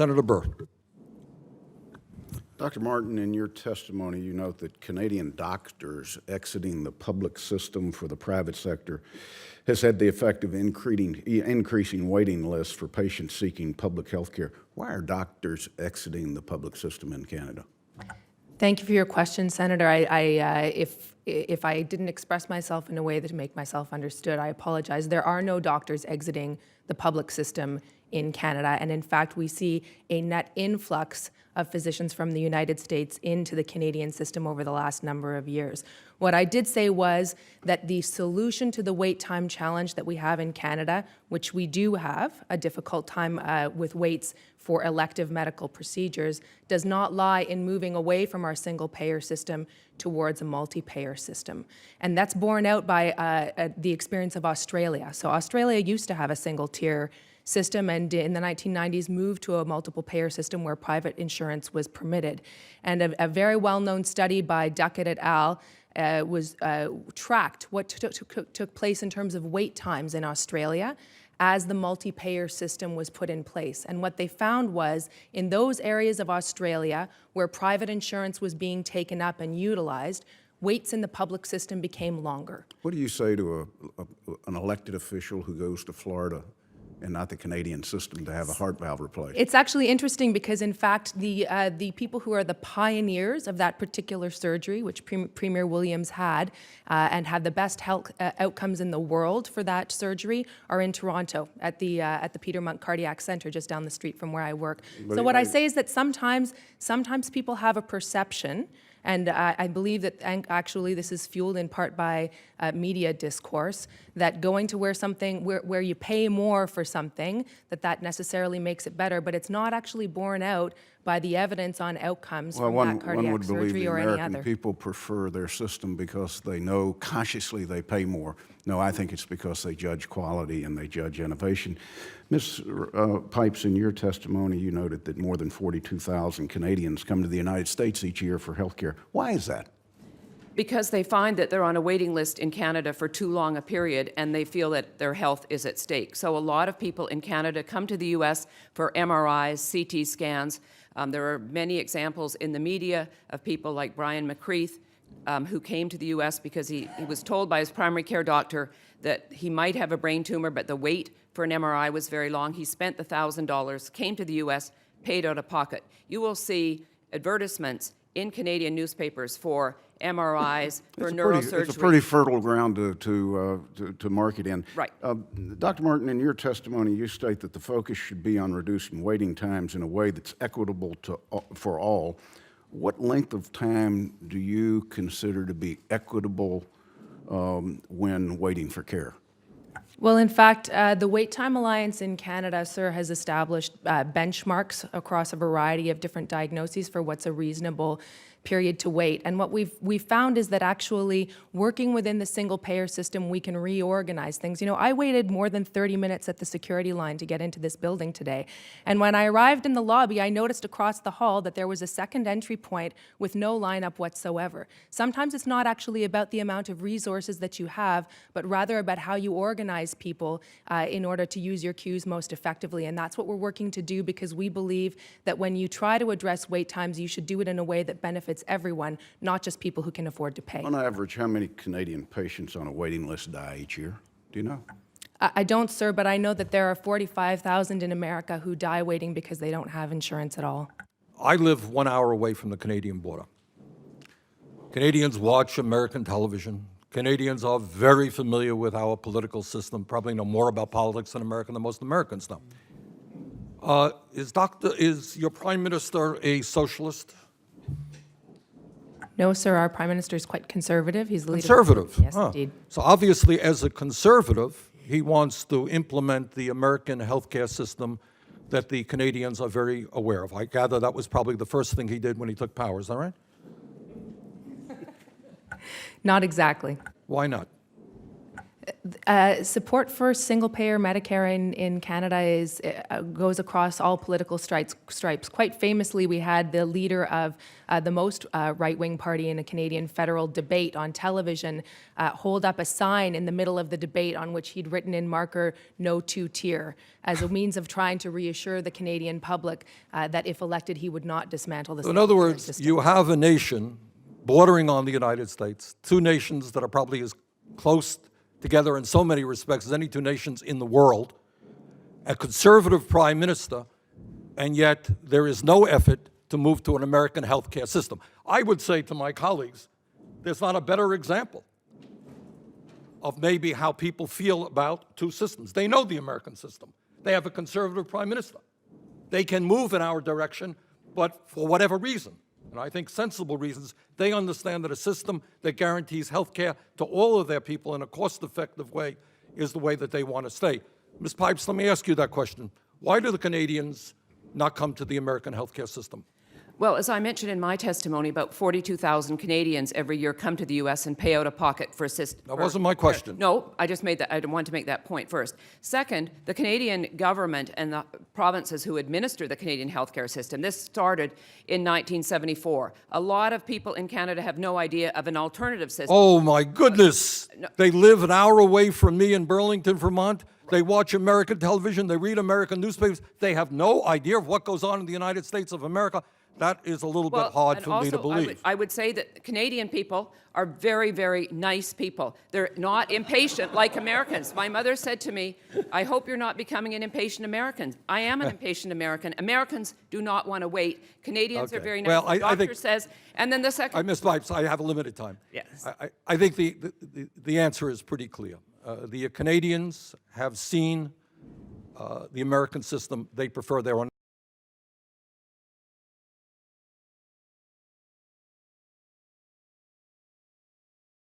Senator Burr. Dr. Martin, in your testimony, you note that Canadian doctors exiting the public system for the private sector has had the effect of increasing waiting lists for patients seeking public health care. Why are doctors exiting the public system in Canada? Thank you for your question, Senator. If I didn't express myself in a way that make myself understood, I apologize. There are no doctors exiting the public system in Canada, and in fact, we see a net influx of physicians from the United States into the Canadian system over the last number of years. What I did say was that the solution to the wait time challenge that we have in Canada, which we do have a difficult time with waits for elective medical procedures, does not lie in moving away from our single payer system towards a multi-payer system. And that's borne out by the experience of Australia. So Australia used to have a single tier system, and in the 1990s moved to a multiple payer system where private insurance was permitted. And a very well-known study by Duckett et al. Tracked what took place in terms of wait times in Australia as the multi-payer system was put in place. And what they found was, in those areas of Australia where private insurance was being taken up and utilized, waits in the public system became longer. What do you say to an elected official who goes to Florida and not the Canadian system to have a heart valve replaced? It's actually interesting because, in fact, the people who are the pioneers of that particular surgery, which Premier Williams had, and had the best health outcomes in the world for that surgery, are in Toronto at the Peter Munk Cardiac Centre, just down the street from where I work. So what I say is that sometimes people have a perception. And I believe that actually this is fueled in part by media discourse, that going to where you pay more for something, that necessarily makes it better, but it's not actually borne out by the evidence on outcomes from that cardiac surgery or any other. One would believe the American people prefer their system because they know consciously they pay more. No, I think it's because they judge quality and they judge innovation. Ms. Pipes, in your testimony, you noted that more than 42,000 Canadians come to the United States each year for health care. Why is that? Because they find that they're on a waiting list in Canada for too long a period, and they feel that their health is at stake. So a lot of people in Canada come to the U.S. for MRIs, CT scans. There are many examples in the media of people like Brian McCreath, who came to the U.S. because he was told by his primary care doctor that he might have a brain tumor, but the wait for an MRI was very long. He spent the $1,000, came to the U.S., paid out of pocket. You will see advertisements in Canadian newspapers for MRIs, for neurosurgery. It's a pretty fertile ground to market in. Right. Dr. Martin, in your testimony, you state that the focus should be on reducing waiting times in a way that's equitable for all. What length of time do you consider to be equitable when waiting for care? Well, in fact, the Wait Time Alliance in Canada, sir, has established benchmarks across a variety of different diagnoses for what's a reasonable period to wait. And what we've found is that actually working within the single payer system, we can reorganize things. You know, I waited more than 30 minutes at the security line to get into this building today. And when I arrived in the lobby, I noticed across the hall that there was a second entry point with no lineup whatsoever. Sometimes it's not actually about the amount of resources that you have, but rather about how you organize people in order to use your queues most effectively. And that's what we're working to do, because we believe that when you try to address wait times, you should do it in a way that benefits everyone, not just people who can afford to pay. On average, how many Canadian patients on a waiting list die each year? Do you know? I don't, sir, but I know that there are 45,000 in America who die waiting because they don't have insurance at all. I live 1 hour away from the Canadian border. Canadians watch American television. Canadians are very familiar with our political system, probably know more about politics in America than most Americans know. Is your Prime Minister a socialist? No, sir, our Prime Minister is quite conservative. He's the leader. Conservative? Yes, indeed. So obviously, as a conservative, he wants to implement the American healthcare system that the Canadians are very aware of. I gather that was probably the first thing he did when he took power. Is that right? Not exactly. Why not? Support for single-payer Medicare in Canada goes across all political stripes. Quite famously, we had the leader of the most right-wing party in a Canadian federal debate on television hold up a sign in the middle of the debate on which he'd written in marker, "No two-tier," as a means of trying to reassure the Canadian public that if elected, he would not dismantle the So in other single-payer words, system. you have a nation bordering on the United States, two nations that are probably as close together in so many respects as any two nations in the world, a conservative prime minister, and yet there is no effort to move to an American healthcare system. I would say to my colleagues, there's not a better example of maybe how people feel about two systems. They know the American system. They have a conservative prime minister. They can move in our direction, but for whatever reason, and I think sensible reasons, they understand that a system that guarantees health care to all of their people in a cost-effective way is the way that they want to stay. Ms. Pipes, let me ask you that question. Why do the Canadians not come to the American healthcare system? Well, as I mentioned in my testimony, about 42,000 Canadians every year come to the U.S. and pay out of pocket for assistance. That wasn't my question. No, I just made that. I wanted to make that point first. Second, the Canadian government and the provinces who administer the Canadian healthcare system. This started in 1974. A lot of people in Canada have no idea of an alternative system. Oh, my goodness. They live an hour away from me in Burlington, Vermont. They watch American television. They read American newspapers. They have no idea of what goes on in the United States of America. That is a little bit hard and for me to also, believe. I would say that Canadian people are very, very nice people. They're not impatient like Americans. My mother said to me, I hope you're not becoming an impatient American. I am an impatient American. Americans do not want to wait. Canadians are Okay. very nice. Well, The I doctor think- says, and then the second. Ms. Pipes, I have a limited time. Yes. I think the answer is pretty clear. The Canadians have seen the American system. They prefer their own.